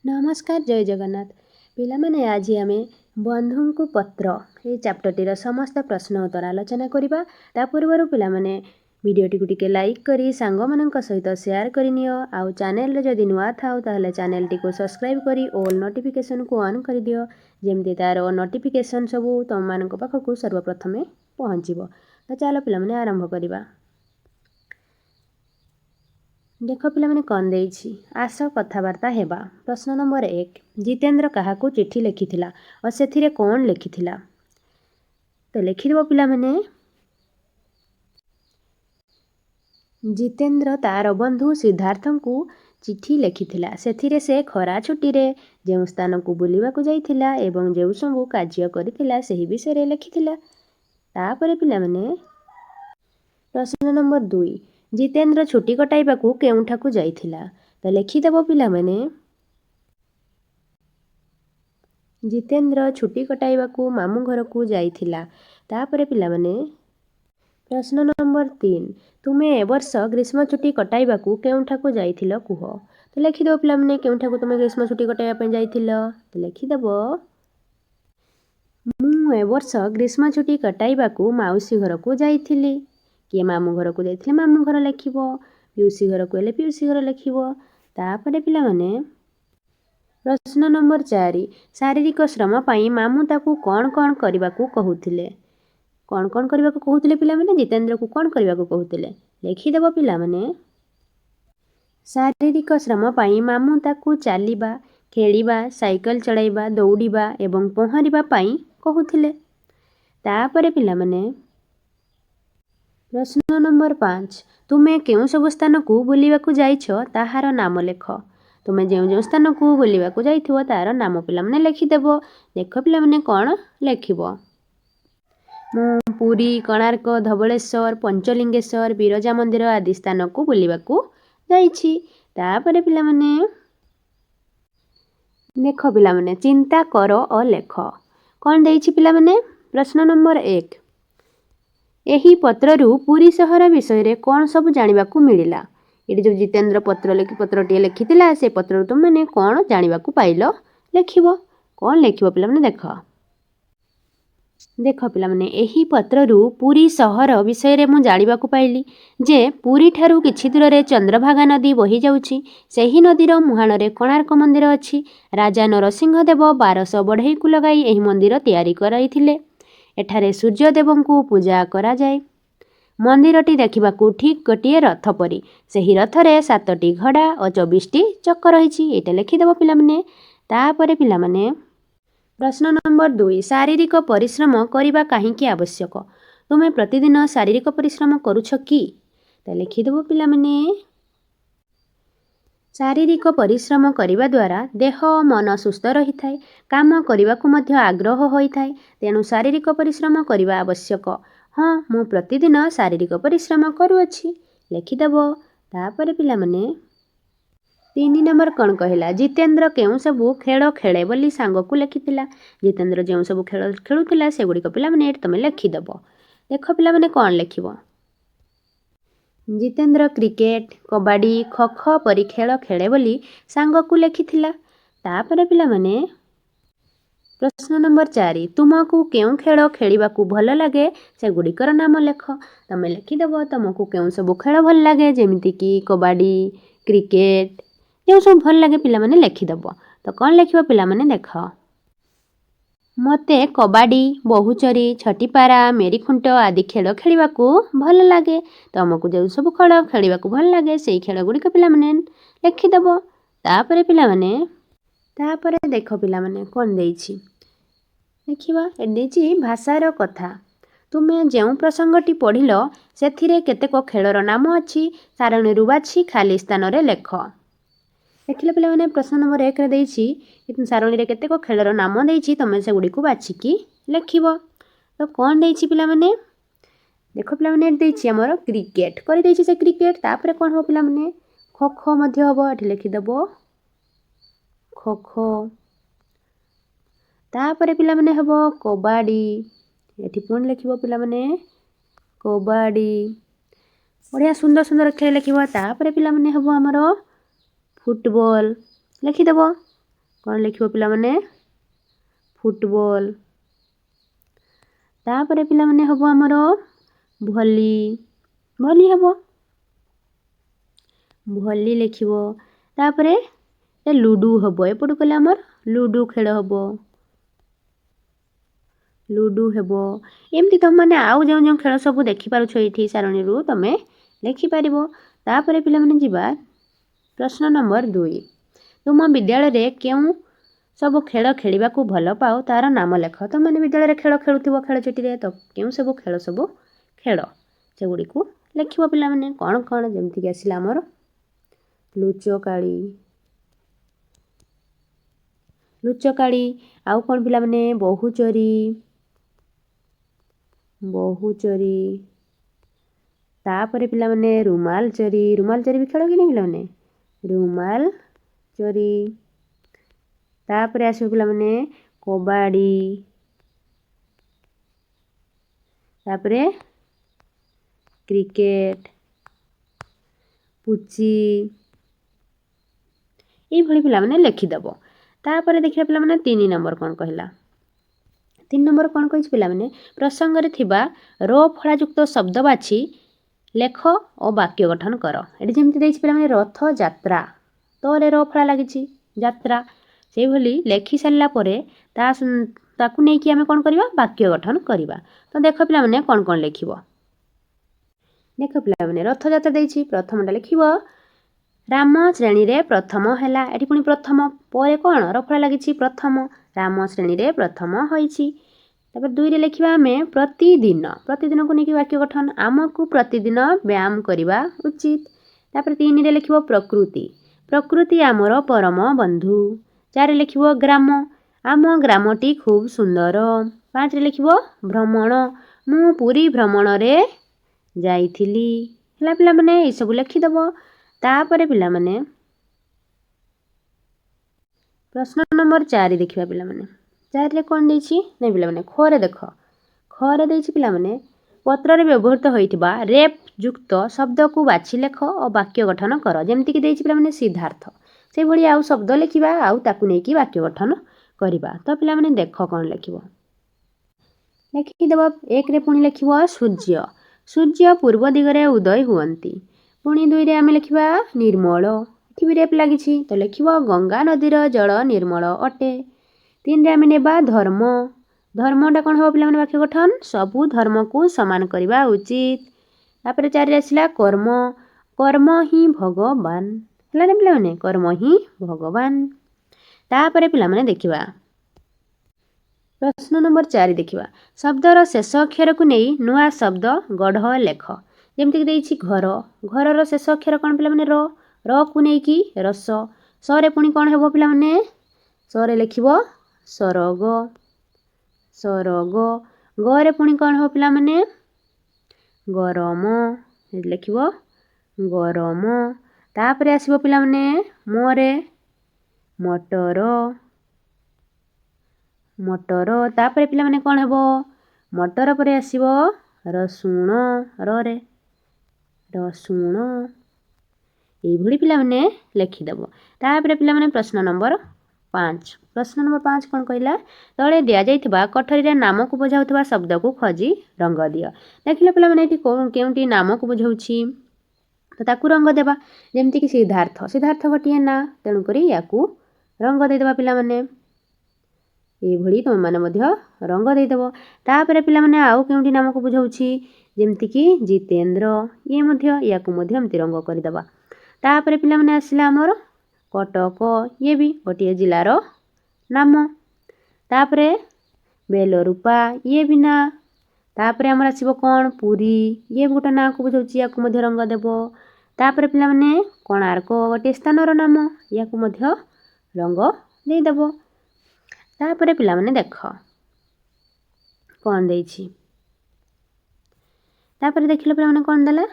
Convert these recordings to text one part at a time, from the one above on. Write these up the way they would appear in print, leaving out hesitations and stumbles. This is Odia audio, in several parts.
नमस्कार जय जगन्नाथ पिलामाने आज आमे बंधु को पत्र ये चैप्टरटीर समस्त प्रश्न उत्तर आलोचना करबा ता पूर्व पिलामाने वीडियोटी को टिके लाइक करी सांग मानक सहित शेयर करनियो आउ चैनल रे जदि नुआ थाउ ताहले चैनल टी को सब्सक्राइब करी ऑल नोटिफिकेशन को ऑन कर दियो जेमति तार नोटिफिकेशन सब तुम मानक पाखकु सर्वप्रथमे पहुँचबो। तो चलो पिलामाने आरंभ करबा। देख पिलामाने कौन देइछि आस कथबार्ता हेबा। प्रश्न नंबर 1 जितेंद्र काहाकू चिट्ठी लिखिथिला और सेथिरे कौन लिखिथिला। तो लिखिदेव पिलामाने जितेंद्र तार बंधु सिद्धार्थ को चिट्ठी लिखिथिला। सेथिरे से खरा छुट्टी रे जेउ स्थान को बुलिबा को जाइथिला एवं जेउ सबु कार्य करिथिला सेही विषय रे लिखिथिला। तापरे पिलामाने प्रश्न नंबर 2 जितेंद्र छुट्टी कटाइबाकू केउठाकू जाइथिला। तो लिखिदेव पिलामाने जितेंद्र छुट्टी कटाइबाकू मामू घर को जाइथिला। तापरे पिलामाने प्रश्न नंबर 3 तुमे ए वर्ष ग्रीष्म छुट्टी कटाइबाकू केउठाकू जाइथिलो कुह। तो लिखिदेव पिलामाने केउठाकू तुमे ग्रीष्म छुट्टी कटाइबा पय जाइथिलो। तो लिखिदेव मु ए वर्ष ग्रीष्म छुट्टी कटाइबाकू माउसी घर को जाइथिली। किए मामू घर को जाइथिले मामू घर लिखिबो पिउसी घर को हेले पिउसी घर लिखिबो। तापरे पिलामाने प्रश्न नंबर 4 शारीरिक श्रम पाई मामू ताकू कौन कौन करबाकू कहूथिले। कौन कौन करबाकू कहूथिले पिलामाने जितेंद्र को कौन करबाकू कहूथिले। लिखिदेव पिलामाने शारीरिक श्रम पाई मामू ताकू चालिबा खेलिबा साइकल चलाइबा दौड़िबा एवं पहरिबा पाई कहूथिले। तापरे पिलामाने प्रश्न नंबर 5 तुमे केउ सब स्थान को बुलिबा को जाइछ ताहार नाम लेख। तुमे जेउ जेउ स्थान को बुलिबा को जाइथिबो तार नाम पिलामाने लिखिदेबो। देख पिलामाने कौन लिखिबो। मु पुरी कोणार्क धवळेश्वर पंचलिंगेश्वर बिरजा मंदिर आदि स्थान को बुलिबा को जाइछि। तापरे पिलामाने देख पिलामाने चिंता कर और लेख। कौन देइछि पिलामाने प्रश्न नंबर 1 एही पत्ररू पुरी सहर विषय रे कौन सब जानिबाकू मिलिला। ये जो जितेंद्र पत्रटी लिखिथिला से पत्ररू तुम माने कौन जानिबाकू पाइलो लिखिबो। कौन लिखिबो पिलामाने देख। देख पिलामाने एही पत्ररू पुरी सहर विषय रे मु जानिबाकू पाइली जे पुरी ठारू किछि दूर रे चंद्रभागा नदी बही जाउछि। सेही नदीर मुहाण रे कोणार्क मंदिर अछि। राजा नरसिंह देव 1200 बढ़ई को लगाई एही मंदिर तैयारी कराइथिले। एठारे सूर्यदेव को पूजा करा जाए। मंदिरटी देखिबाकू ठीक गोटे रथ परी सेही रथरे 7टी घड़ा और 24टी चक्र रही। एटा लिखिदेव पिलामाने। तापरे पिलामाने प्रश्न नंबर 2 शारीरिक परिश्रम करिबा काहीकि आवश्यक। तुमे प्रतिदिन शारीरिक परिश्रम करूछ कि। तो लिखिदेव पिलामाने शारीरिक परिश्रम करिबा द्वारा देह मन सुस्थ रही थाए काम करिबाकू मध्य आग्रह होई थाए तेणु शारीरिक परिश्रम करिबा आवश्यक। हाँ मु प्रतिदिन शारीरिक परिश्रम करूअछि लिखिदेव। तापरे पिलामाने 3 नंबर कौन कहला जितेंद्र केउ सबू खेल खेले बोली सांग को लिखिथिला। जितेंद्र जेउ सबू खेल खेलुथिला से गुडी को पिलामाने तुमे लिखिदेव। देख पिलामाने कौन लिखिबो। जितेंद्र क्रिकेट कबाडी खो खो परी खेल खेले बोली सांग को लिखिथिला। तापरे पिलामाने प्रश्न नंबर 4 तुमको केउ खेल खेलिबाकू भल लगे से गुड़िकर नाम लेख। तुम लिखिदेव तुमको केउ सब खेल भल लगे जेमिति कि कबाडी क्रिकेट जो सब भल लगे पिलामाने लिखिदेव। तो कौन लिखिबो पिलामाने देख। मते कबाडी बहुचरी छटीपारा मेरी खुंट आदि खेल खेलिबाकू भल लगे। तुमको जो सब खेल खेलिबाकू भल लगे से खेल गुड़िक पिलामाने लिखिदेव। तापरे पिलामाने तापरे देख पिलामाने कौन देइछि देखिबा। ए देइछि भाषार कथा। तुमे जेउ प्रसंगटी पढ़िल सेथिरे केतेक खेलर नाम अछि सारणीरू बाछि खाली स्थान रे लेख। देखिले पिलामाने प्रश्न नंबर 1 रे देइछि सारणी रे केतेक खेलर नाम देइछि तुमे से गुडी को बाछिकी लिखिबो। तो कौन देइछि पिलामाने देख पिलामाने देइछि हमर क्रिकेट करि देइछि से क्रिकेट। तापरे कौन हो पिलामाने खो खो मध्य हबो एठी लिखिदेबो खो खो। तापरे पिलामाने हबो कबाडी एठी पुण लिखिबो पिलामाने कबाडी। बढ़िया सुंदर सुंदर खेल लिखिबो। तापरे पिलामाने हबो हमर फुटबॉल लिखिदेव। କ'ଣ ଲେଖିବ ପିଲାମାନେ ଫୁଟବଲ। ତାପରେ ପିଲାମାନେ ହେବ ଆମର ଭଲି, ଭଲି ହେବ, ଭଲି ଲେଖିବ। ତାପରେ ଲୁଡୁ ହେବ, ଏପଟୁ କଲେ ଆମର ଲୁଡୁ ଖେଳ ହେବ, ଲୁଡୁ ହେବ। ଏମିତି ତୁମମାନେ ଆଉ ଯେଉଁ ଯେଉଁ ଖେଳ ସବୁ ଦେଖିପାରୁଛ ଏଇଠି ସାରଣୀରୁ ତୁମେ ଲେଖିପାରିବ। ତାପରେ ପିଲାମାନେ ଯିବା ପ୍ରଶ୍ନ ନମ୍ବର 2। ତୁମ ବିଦ୍ୟାଳୟରେ କେଉଁ ସବୁ ଖେଳ ଖେଳିବାକୁ ଭଲ ପାଅ ତାର ନାମ ଲେଖ। ତୁମମାନେ ବିଦ୍ୟାଳୟରେ ଖେଳ ଖେଳୁଥିବ ଖେଳଛୁଟିରେ, ତ କେଉଁ ସବୁ ଖେଳ ଖେଳ ସେଗୁଡ଼ିକୁ ଲେଖିବ ପିଲାମାନେ। କ'ଣ କ'ଣ ଯେମିତିକି ଆସିଲା ଆମର ଲୁଚକାଳି, ଲୁଚକାଳି, ଆଉ କ'ଣ ପିଲାମାନେ ବହୁଚୋରି, ବହୁଚୋରି। ତାପରେ ପିଲାମାନେ ରୁମାଲ ଚୋରି, ରୁମାଲ ଚୋରି ବି ଖେଳ କି ନାହିଁ ପିଲାମାନେ, ରୁମାଲ ଚୋରି। ତାପରେ ଆସିବ ପିଲାମାନେ କବାଡ଼ି, ତାପରେ କ୍ରିକେଟ, ପୁଚି, ଏଇଭଳି ପିଲାମାନେ ଲେଖିଦେବ। ତାପରେ ଦେଖିବା ପିଲାମାନେ 3 ନମ୍ବର କ'ଣ କହିଲା। 3 ନମ୍ବର କ'ଣ କହିଛି ପିଲାମାନେ, ପ୍ରସଙ୍ଗରେ ଥିବା ର ଫଳାଯୁକ୍ତ ଶବ୍ଦ ବାଛି ଲେଖ ଓ ବାକ୍ୟ ଗଠନ କର। ଏଠି ଯେମିତି ଦେଇଛି ପିଲାମାନେ ରଥଯାତ୍ରା, ତରେ ର ଫଳା ଲାଗିଛି ଯାତ୍ରା, ସେଇଭଳି ଲେଖି ସାରିଲା ପରେ ତାକୁ ନେଇକି ଆମେ କ'ଣ କରିବା, ବାକ୍ୟ ଗଠନ କରିବା। ତ ଦେଖ ପିଲାମାନେ କ'ଣ କ'ଣ ଲେଖିବ। ଦେଖ ପିଲାମାନେ ରଥଯାତ୍ରା ଦେଇଛି, ପ୍ରଥମଟା ଲେଖିବ ରାମ ଶ୍ରେଣୀରେ ପ୍ରଥମ ହେଲା। ଏଠି ପୁଣି ପ୍ରଥମ ପରେ କ'ଣ ରଫଳା ଲାଗିଛି ପ୍ରଥମ, ରାମ ଶ୍ରେଣୀରେ ପ୍ରଥମ ହୋଇଛି। ତାପରେ 2ରେ ଲେଖିବା ଆମେ ପ୍ରତିଦିନ, ପ୍ରତିଦିନକୁ ନେଇକି ବାକ୍ୟ ଗଠନ, ଆମକୁ ପ୍ରତିଦିନ ବ୍ୟାୟାମ କରିବା ଉଚିତ। ତାପରେ 3ରେ ଲେଖିବ ପ୍ରକୃତି, ପ୍ରକୃତି ଆମର ପରମ ବନ୍ଧୁ। 4ରେ ଲେଖିବ ଗ୍ରାମ, ଆମ ଗ୍ରାମଟି ଖୁବ୍ ସୁନ୍ଦର। 5ରେ ଲେଖିବ ଭ୍ରମଣ, ମୁଁ ପୁରୀ ଭ୍ରମଣରେ ଯାଇଥିଲି। ହେଲା ପିଲାମାନେ ଏଇସବୁ ଲେଖିଦେବ। ତାପରେ ପିଲାମାନେ ପ୍ରଶ୍ନ ନମ୍ବର 4 ଦେଖିବା ପିଲାମାନେ। 4ରେ କ'ଣ ଦେଇଛି ନାଇଁ ପିଲାମାନେ, ଖରେ ଦେଖ, ଖରେ ଦେଇଛି ପିଲାମାନେ ପତ୍ରରେ ବ୍ୟବହୃତ ହୋଇଥିବା ରେଫ୍ ଯୁକ୍ତ ଶବ୍ଦକୁ ବାଛି ଲେଖ ଓ ବାକ୍ୟ ଗଠନ କର। ଯେମିତିକି ଦେଇଛି ପିଲାମାନେ ସିଦ୍ଧାର୍ଥ, ସେଇଭଳି ଆଉ ଶବ୍ଦ ଲେଖିବା, ଆଉ ତାକୁ ନେଇକି ବାକ୍ୟ ଗଠନ କରିବା। ତ ପିଲାମାନେ ଦେଖ କ'ଣ ଲେଖିବ, ଲେଖିଦେବ। 1ରେ ପୁଣି ଲେଖିବ ସୂର୍ଯ୍ୟ, ସୂର୍ଯ୍ୟ ପୂର୍ବ ଦିଗରେ ଉଦୟ ହୁଅନ୍ତି। ପୁଣି 2ରେ ଆମେ ଲେଖିବା ନିର୍ମଳ, ଏଠି ବି ରେଫ୍ ଲାଗିଛି, ତ ଲେଖିବ ଗଙ୍ଗା ନଦୀର ଜଳ ନିର୍ମଳ ଅଟେ। 3ରେ ଆମେ ନେବା ଧର୍ମ, ଧର୍ମଟା କ'ଣ ହେବ ପିଲାମାନେ ବାକ୍ୟ ଗଠନ, ସବୁ ଧର୍ମକୁ ସମାନ କରିବା ଉଚିତ। ତାପରେ 4ରେ ଆସିଲା କର୍ମ, କର୍ମ ହିଁ ଭଗବାନ। ହେଲା ନା ପିଲାମାନେ, କର୍ମ ହିଁ ଭଗବାନ। ତାପରେ ପିଲାମାନେ ଦେଖିବା ପ୍ରଶ୍ନ ନମ୍ବର 4 ଦେଖିବା, ଶବ୍ଦର ଶେଷ ଅକ୍ଷରକୁ ନେଇ ନୂଆ ଶବ୍ଦ ଗଢ଼ ଲେଖ। ଯେମିତିକି ଦେଇଛି ଘର, ଘରର ଶେଷ ଅକ୍ଷର କ'ଣ ପିଲାମାନେ ର, ରକୁ ନେଇକି ରସ। ସରେ ପୁଣି କ'ଣ ହେବ ପିଲାମାନେ, ସରେ ଲେଖିବ ସରଗ, ସରଗ। ଗରେ ପୁଣି କ'ଣ ହେବ ପିଲାମାନେ ଗରମ, ଲେଖିବ ଗରମ। ତାପରେ ଆସିବ ପିଲାମାନେ ମରେ ମଟର, ମଟର। ତାପରେ ପିଲାମାନେ କ'ଣ ହେବ, ମଟର ପରେ ଆସିବ ରସୁଣ, ରରେ ରସୁଣ। এইଭଳି ପିଲାମାନେ ଲେଖିଦେବ। ତାପରେ ପିଲାମାନେ ପ୍ରଶ୍ନ ନମ୍ବର 5, ପ୍ରଶ୍ନ ନମ୍ବର 5 କ'ଣ କହିଲା, ତଳେ ଦିଆଯାଇଥିବା କୋଠରୀରେ ନାମକୁ ବୁଝାଉଥିବା ଶବ୍ଦକୁ ଖୋଜି ରଙ୍ଗ ଦିଅ। ଦେଖିଲେ ପିଲାମାନେ ଏଠି କେଉଁଟି ନାମକୁ ବୁଝାଉଛି, ତ ତାକୁ ରଙ୍ଗ ଦେବା। ଯେମିତିକି ସିଦ୍ଧାର୍ଥ, ସିଦ୍ଧାର୍ଥ ଗୋଟିଏ ନାଁ, ତେଣୁକରି ୟାକୁ ରଙ୍ଗ ଦେଇଦେବା ପିଲାମାନେ। এইଭଳି ତୁମେମାନେ ମଧ୍ୟ ରଙ୍ଗ ଦେଇଦେବ। ତାପରେ ପିଲାମାନେ ଆଉ କେଉଁଠି ନାମକୁ ବୁଝାଉଛି, ଯେମିତିକି ଜିତେନ୍ଦ୍ର, ଇଏ ମଧ୍ୟ ୟାକୁ ମଧ୍ୟ ଏମିତି ରଙ୍ଗ କରିଦେବା। ତାପରେ ପିଲାମାନେ ଆସିଲା ଆମର କଟକ, ଇଏ ବି ଗୋଟିଏ ଜିଲ୍ଲାର ନାମ। ତାପରେ ବେଲରୂପା, ଇଏ ବି ନାଁ। ତାପରେ ଆମର ଆସିବ କ'ଣ ପୁରୀ, ଇଏ ବି ଗୋଟେ ନାଁକୁ ବୁଝାଉଛି, ୟାକୁ ମଧ୍ୟ ରଙ୍ଗ ଦେବ। ତାପରେ ପିଲାମାନେ କୋଣାର୍କ, ଗୋଟିଏ ସ୍ଥାନର ନାମ, ୟାକୁ ମଧ୍ୟ ରଙ୍ଗ ଦେଇଦେବ। ତାପରେ ପିଲାମାନେ ଦେଖ କ'ଣ ଦେଇଛି। ତାପରେ ଦେଖିଲେ ପିଲାମାନେ କ'ଣ ଦେଲା,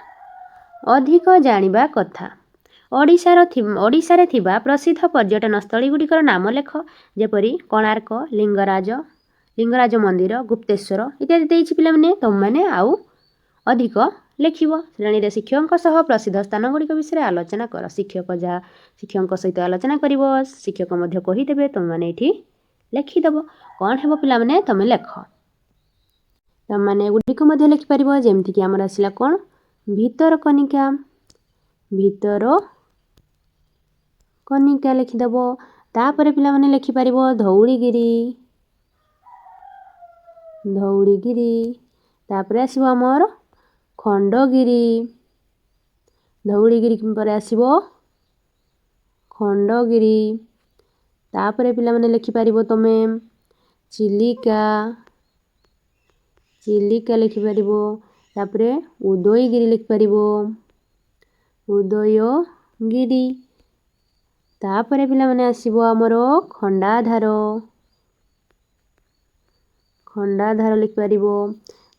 ଅଧିକ ଜାଣିବା କଥା। ଓଡ଼ିଶାରେ ଥିବା ପ୍ରସିଦ୍ଧ ପର୍ଯ୍ୟଟନ ସ୍ଥଳୀଗୁଡ଼ିକର ନାମ ଲେଖ। ଯେପରି କୋଣାର୍କ, ଲିଙ୍ଗରାଜ ମନ୍ଦିର, ଗୁପ୍ତେଶ୍ୱର ଇତ୍ୟାଦି ଦେଇଛି ପିଲାମାନେ, ତୁମମାନେ ଆଉ ଅଧିକ ଲେଖିବ। ଶ୍ରେଣୀରେ ଶିକ୍ଷକଙ୍କ ସହ ପ୍ରସିଦ୍ଧ ସ୍ଥାନଗୁଡ଼ିକ ବିଷୟରେ ଆଲୋଚନା କର। ଶିକ୍ଷକଙ୍କ ସହିତ ଆଲୋଚନା କରିବ, ଶିକ୍ଷକ ମଧ୍ୟ କହିଦେବେ, ତୁମେମାନେ ଏଇଠି ଲେଖିଦେବ। କ'ଣ ହେବ ପିଲାମାନେ? ତୁମେ ଲେଖ। ତୁମେମାନେ ଏଗୁଡ଼ିକ ମଧ୍ୟ ଲେଖିପାରିବ। ଯେମିତିକି ଆମର ଆସିଲା କ'ଣ? ଭିତରକନିକା। ଭିତରକନିକା ଲେଖିଦେବ। ତାପରେ ପିଲାମାନେ ଲେଖିପାରିବ ଧଉଳିଗିରି। ତାପରେ ଆସିବ ଆମର ଖଣ୍ଡଗିରି। ଧଉଳିଗିରି ପରେ ଆସିବ ଖଣ୍ଡଗିରି। ତାପରେ ପିଲାମାନେ ଲେଖିପାରିବ ତୁମେ ଚିଲିକା ଲେଖିପାରିବ। ତାପରେ ଉଦୟଗିରି ଲେଖିପାରିବ, ଉଦୟଗିରି। ତାପରେ ପିଲାମାନେ ଆସିବ ଆମର ଖଣ୍ଡାଧାର ଲେଖିପାରିବ।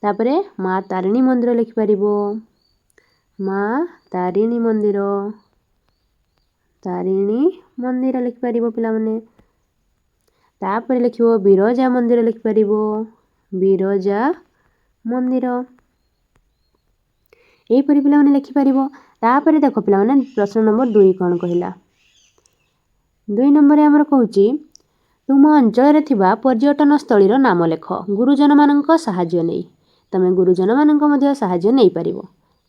ତାପରେ ମା ତାରିଣୀ ମନ୍ଦିର ଲେଖିପାରିବ, ମା ତାରିଣୀ ମନ୍ଦିର ଲେଖିପାରିବ ପିଲାମାନେ। ତାପରେ ଲେଖିବ ବିରଜା ମନ୍ଦିର ଲେଖିପାରିବ, ବିରଜା ମନ୍ଦିର। ଏହିପରି ପିଲାମାନେ ଲେଖିପାରିବ। ତାପରେ ଦେଖ ପିଲାମାନେ ପ୍ରଶ୍ନ ନମ୍ବର 2 କ'ଣ କହିଲା? 2 ନମ୍ବରରେ ଆମର କହୁଛି ତୁମ ଅଞ୍ଚଳରେ ଥିବା ପର୍ଯ୍ୟଟନ ସ୍ଥଳୀର ନାମ ଲେଖ ଗୁରୁଜନମାନଙ୍କ ସାହାଯ୍ୟ ନେଇ। ତୁମେ ଗୁରୁଜନମାନଙ୍କ ମଧ୍ୟ ସାହାଯ୍ୟ ନେଇପାରିବ।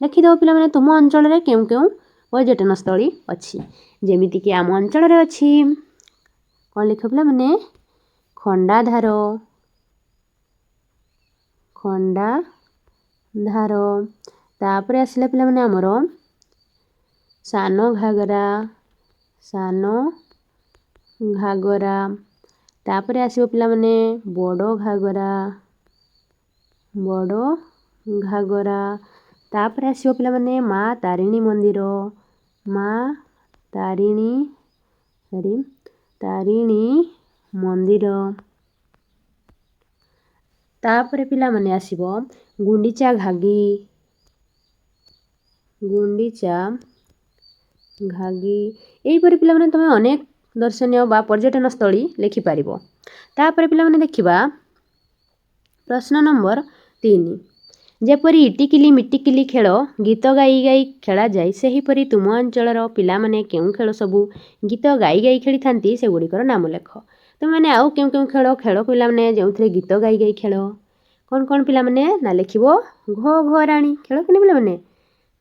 ଲେଖିଦେବ ପିଲାମାନେ ତୁମ ଅଞ୍ଚଳରେ କେଉଁ କେଉଁ ପର୍ଯ୍ୟଟନ ସ୍ଥଳୀ ଅଛି। ଯେମିତିକି ଆମ ଅଞ୍ଚଳରେ ଅଛି କ'ଣ ଲେଖ ପିଲାମାନେ? ଖଣ୍ଡାଧାର। ତାପରେ ଆସିଲା ପିଲାମାନେ ଆମର ସାନ ଘାଗରା। ତାପରେ ଆସିବ ପିଲାମାନେ ବଡ଼ ଘାଗରା। ତାପରେ ଆସିବ ପିଲାମାନେ ମା ତାରିଣୀ ମନ୍ଦିର, ତାପରେ ପିଲାମାନେ ଆସିବ ଗୁଣ୍ଡିଚା ଘାଗି। ଏହିପରି ପିଲାମାନେ ତୁମେ ଅନେକ ଦର୍ଶନୀୟ ବା ପର୍ଯ୍ୟଟନ ସ୍ଥଳୀ ଲେଖିପାରିବ। ତାପରେ ପିଲାମାନେ ଦେଖିବା ପ୍ରଶ୍ନ ନମ୍ବର 3। ଯେପରି ଇଟିକିଲି ମିଟିକିଲି ଖେଳ ଗୀତ ଗାଇ ଗାଇ ଖେଳାଯାଏ, ସେହିପରି ତୁମ ଅଞ୍ଚଳର ପିଲାମାନେ କେଉଁ ଖେଳ ସବୁ ଗୀତ ଗାଇ ଗାଇ ଖେଳିଥାନ୍ତି ସେଗୁଡ଼ିକର ନାମ ଲେଖ। ତୁମେମାନେ ଆଉ କେଉଁ କେଉଁ ଖେଳ ପିଲାମାନେ ଯେଉଁଥିରେ ଗୀତ ଗାଇ ଗାଇ ଖେଳ? କ'ଣ ପିଲାମାନେ? ନା ଲେଖିବ ଘୋ ଘୋ ରାଣୀ। ଖେଳ କିନି ପିଲାମାନେ?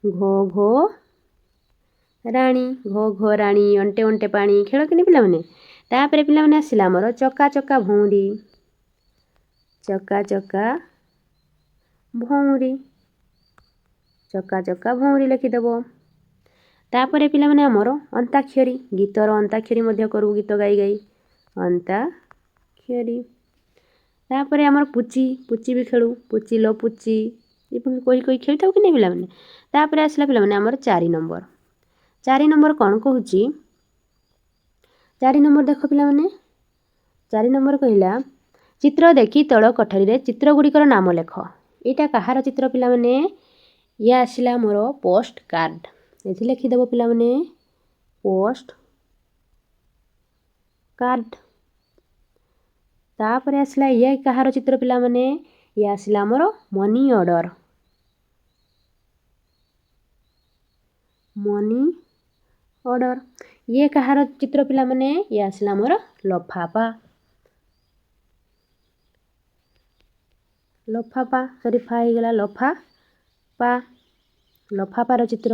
ଘୋ ଘୋ ରାଣୀ। ଅଣ୍ଟେ ଅଣ୍ଟେ ପାଣି। ଖେଳ କିନି ପିଲାମାନେ? ତାପରେ ପିଲାମାନେ ଆସିଲା ଆମର ଚକା ଚକା ଭଉଁରୀ। ଲେଖିଦେବ। ତାପରେ ପିଲାମାନେ ଆମର ଅନ୍ତାକ୍ଷରୀ। ଗୀତର ଅନ୍ତାକ୍ଷରୀ ମଧ୍ୟ କରୁ ଗୀତ ଗାଇ ଗାଇ, ଅନ୍ତାକ୍ଷରୀ। ତାପରେ ଆମର ପୁଚି ବି ଖେଳୁ, ପୁଚି ଲୋ ପୁଚି କହି ଖେଳିଥାଉ କି ନାହିଁ ପିଲାମାନେ। ତାପରେ ଆସିଲା ପିଲାମାନେ ଆମର 4 ନମ୍ବର। 4 ନମ୍ବର କ'ଣ କହୁଛି? 4 ନମ୍ବର ଦେଖ ପିଲାମାନେ। 4 ନମ୍ବର କହିଲା ଚିତ୍ର ଦେଖି ତଳ କୋଠରୀରେ ଚିତ୍ରଗୁଡ଼ିକର ନାମ ଲେଖ। ଏଇଟା କାହାର ଚିତ୍ର ପିଲାମାନେ? ଇଏ ଆସିଲା ଆମର ପୋଷ୍ଟ କାର୍ଡ଼। ଏଠି ଲେଖିଦେବ ପିଲାମାନେ ପୋଷ୍ଟ କାର୍ଡ଼। ତାପରେ ଆସିଲା ଇଏ କାହାର ଚିତ୍ର ପିଲାମାନେ? ଇଏ ଆସିଲା ଆମର ମନି ଅର୍ଡ଼ର। ଇଏ କାହାର ଚିତ୍ର ପିଲାମାନେ? ଇଏ ଆସିଲା ଆମର ଲଫାପା। ଫା ହେଇଗଲା ଲଫାପାର ଚିତ୍ର।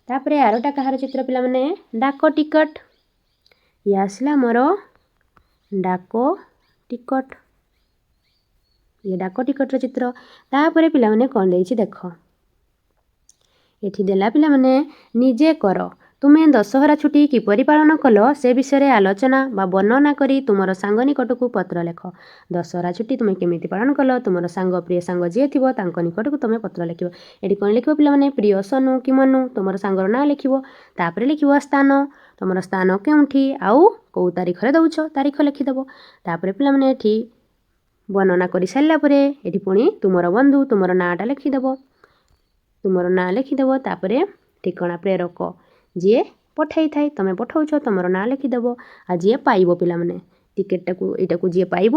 ତାପରେ ଆରଟା କାହାର ଚିତ୍ର ପିଲାମାନେ? ଡାକ ଟିକଟ। ଇଏ ଆସିଲା ଆମର ଡାକ ଟିକଟର ଚିତ୍ର। ତାପରେ ପିଲାମାନେ କ'ଣ ଦେଇଛି ଦେଖ। ଏଠି ଦେଲା ପିଲାମାନେ ନିଜେ କର। ତୁମେ ଦଶହରା ଛୁଟି କିପରି ପାଳନ କଲ ସେ ବିଷୟରେ ଆଲୋଚନା ବା ବର୍ଣ୍ଣନା କରି ତୁମର ସାଙ୍ଗ ନିକଟକୁ ପତ୍ର ଲେଖ। ଦଶହରା ଛୁଟି ତୁମେ କେମିତି ପାଳନ କଲ? ତୁମର ପ୍ରିୟ ସାଙ୍ଗ ଯିଏ ଥିବ ତାଙ୍କ ନିକଟକୁ ତୁମେ ପତ୍ର ଲେଖିବ। ଏଠି କ'ଣ ଲେଖିବ ପିଲାମାନେ? ପ୍ରିୟ ସନୁ କି ମନୁ ତୁମର ସାଙ୍ଗର ନାଁ ଲେଖିବ। ତାପରେ ଲେଖିବ ସ୍ଥାନ, ତୁମର ସ୍ଥାନ କେଉଁଠି ଆଉ କେଉଁ ତାରିଖରେ ଦେଉଛ ତାରିଖ ଲେଖିଦେବ। ତାପରେ ପିଲାମାନେ ଏଠି ବର୍ଣ୍ଣନା କରିସାରିଲା ପରେ ଏଠି ପୁଣି ତୁମର ବନ୍ଧୁ ତୁମର ନାଁଟା ଲେଖିଦେବ। ତାପରେ ଠିକଣା ପ୍ରେରକ ଯିଏ ପଠାଇଥାଏ, ତୁମେ ପଠାଉଛ ତୁମର ନାଁ ଲେଖିଦେବ। ଆଉ ଯିଏ ପାଇବ ପିଲାମାନେ ଟିକେଟଟାକୁ ଏଇଟାକୁ ଯିଏ ପାଇବ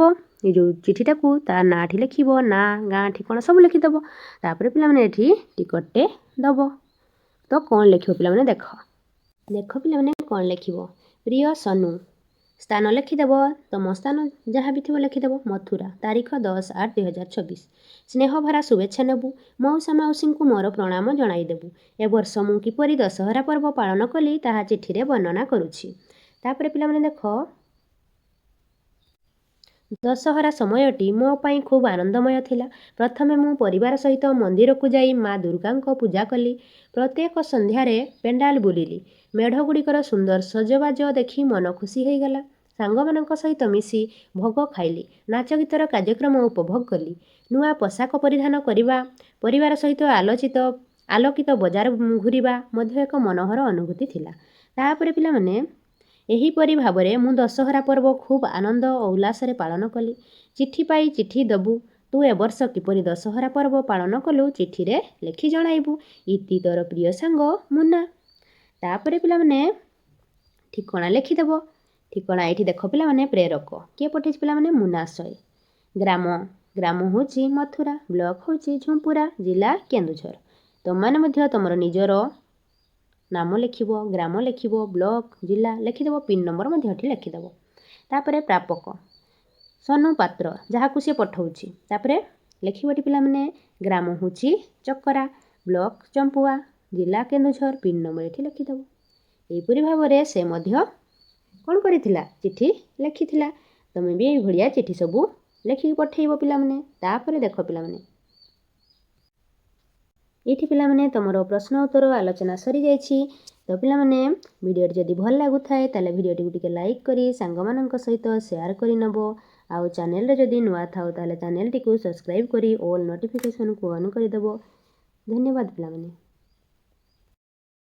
ଏ ଯେଉଁ ଚିଠିଟାକୁ ତା ନାଁଠି ଲେଖିବ, ନାଁ, ଗାଁ, ଠିକଣା ସବୁ ଲେଖିଦେବ। ତାପରେ ପିଲାମାନେ ଏଠି ଟିକଟଟେ ଦେବ। ତ କ'ଣ ଲେଖିବ ପିଲାମାନେ ଦେଖ ପିଲାମାନେ କ'ଣ ଲେଖିବ? ପ୍ରିୟ ସନୁ, ସ୍ଥାନ ଲେଖିଦେବ, ତମ ସ୍ଥାନ ଯାହା ବି ଥିବ ଲେଖିଦେବ। ମଥୁରା, ତାରିଖ 10/8/2024। ସ୍ନେହଭରା ଶୁଭେଚ୍ଛା ନେବୁ, ମଉସା ମାଉସୀଙ୍କୁ ମୋର ପ୍ରଣାମ ଜଣାଇଦେବୁ। ଏ ବର୍ଷ ମୁଁ କିପରି ଦଶହରା ପର୍ବ ପାଳନ କଲି ତାହା ଚିଠିରେ ବର୍ଣ୍ଣନା କରୁଛି। ତାପରେ ପିଲାମାନେ ଦେଖ, ଦଶହରା ସମୟଟି ମୋ ପାଇଁ ଖୁବ୍ ଆନନ୍ଦମୟ ଥିଲା। ପ୍ରଥମେ ମୁଁ ପରିବାର ସହିତ ମନ୍ଦିରକୁ ଯାଇ ମା ଦୁର୍ଗାଙ୍କ ପୂଜା କଲି। ପ୍ରତ୍ୟେକ ସନ୍ଧ୍ୟାରେ ପେଣ୍ଡାଲ ବୁଲିଲି। ମେଢ଼ଗୁଡ଼ିକର ସୁନ୍ଦର ସଜବାଜ ଦେଖି ମନ ଖୁସି ହୋଇଗଲା। ସାଙ୍ଗମାନଙ୍କ ସହିତ ମିଶି ଭୋଗ ଖାଇଲି। ନାଚ ଗୀତର କାର୍ଯ୍ୟକ୍ରମ ଉପଭୋଗ କଲି। ନୂଆ ପୋଷାକ ପରିଧାନ କରିବା, ପରିବାର ସହିତ ଆଲୋକିତ ବଜାର ଘୂରିବା ମଧ୍ୟ ଏକ ମନୋହର ଅନୁଭୂତି ଥିଲା। ତାପରେ ପିଲାମାନେ ଏହିପରି ଭାବରେ ମୁଁ ଦଶହରା ପର୍ବ ଖୁବ୍ ଆନନ୍ଦ ଓ ଉଲ୍ଲାସରେ ପାଳନ କଲି। ଚିଠି ପାଇ ଚିଠି ଦେବୁ, ତୁ ଏ ବର୍ଷ କିପରି ଦଶହରା ପର୍ବ ପାଳନ କଲୁ ଚିଠିରେ ଲେଖି ଜଣାଇବୁ। ଇତି ତୋର ପ୍ରିୟ ସାଙ୍ଗ ମୁନା। ତାପରେ ପିଲାମାନେ ଠିକଣା ଲେଖିଦେବ। ଠିକଣା ଏଇଠି ଦେଖ ପିଲାମାନେ, ପ୍ରେରକ କିଏ ପଠେଇଛି ପିଲାମାନେ? ମୁନାଶୟ। ଗ୍ରାମ ହେଉଛି ମଥୁରା, ବ୍ଲକ ହେଉଛି ଝୁମ୍ପୁରା, ଜିଲ୍ଲା କେନ୍ଦୁଝର। ତୁମମାନେ ମଧ୍ୟ ତୁମର ନିଜର ନାମ ଲେଖିବ, ଗ୍ରାମ ଲେଖିବ, ବ୍ଲକ, ଜିଲ୍ଲା ଲେଖିଦେବ। ପିନ୍ ନମ୍ବର ମଧ୍ୟ ଏଠି ଲେଖିଦେବ। ତାପରେ ପ୍ରାପକ ସନୁ ପାତ୍ର, ଯାହାକୁ ସିଏ ପଠାଉଛି। ତାପରେ ଲେଖିବ ଏଠି ପିଲାମାନେ, ଗ୍ରାମ ହେଉଛି ଚକରା, ବ୍ଲକ ଚମ୍ପୁଆ, ଜିଲ୍ଲା କେନ୍ଦୁଝର, ପିନ୍ ନମ୍ବର ଏଠି ଲେଖିଦେବ। ଏହିପରି ଭାବରେ ସେ ମଧ୍ୟ କ'ଣ କରିଥିଲା? ଚିଠି ଲେଖିଥିଲା। ତୁମେ ବି ଏଇଭଳିଆ ଚିଠି ସବୁ ଲେଖିକି ପଠାଇବ ପିଲାମାନେ। ତାପରେ ଦେଖ ପିଲାମାନେ, ଏଇଠି ପିଲାମାନେ ତୁମର ପ୍ରଶ୍ନ ଉତ୍ତର ଆଲୋଚନା ସରିଯାଇଛି। ତ ପିଲାମାନେ ଭିଡ଼ିଓଟି ଯଦି ଭଲ ଲାଗୁଥାଏ ତାହେଲେ ଭିଡ଼ିଓଟିକୁ ଟିକେ ଲାଇକ୍ କରି ସାଙ୍ଗମାନଙ୍କ ସହିତ ସେୟାର କରିନେବ। ଆଉ ଚ୍ୟାନେଲରେ ଯଦି ନୂଆ ଥାଉ ତାହେଲେ ଚ୍ୟାନେଲଟିକୁ ସବସ୍କ୍ରାଇବ୍ କରି ଅଲ୍ ନୋଟିଫିକେସନ୍କୁ ଅନ୍ କରିଦେବ। ଧନ୍ୟବାଦ ପିଲାମାନେ।